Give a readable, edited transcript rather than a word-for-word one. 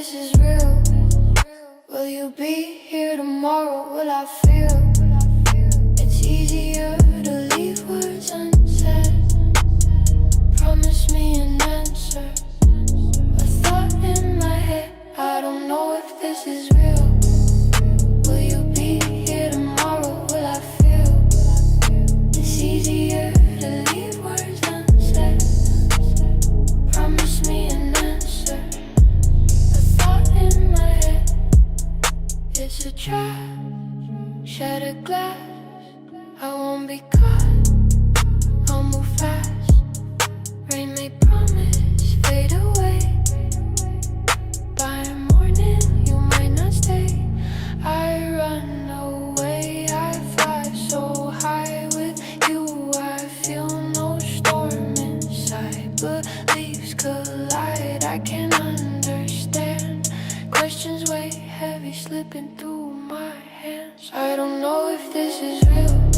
this is real. Will you be here tomorrow? Will I feel? It's easier to leave words unsaid. Promise me an answer. A thought in my head, I don't know if this is real. Will you be here tomorrow? Will I feel? It's easier to leave words unsaid. Promise me an answer. A thought in my head. It's a trap, shattered glass. I won't be caught, I'll move fast. Rain may promise, fade away. By morning, you might not stay. I run away, I fly so high with you. I feel no storm inside, but leaves collide. I can't understand. Questions weigh heavy, slipping through my hands. I don't know if this is real.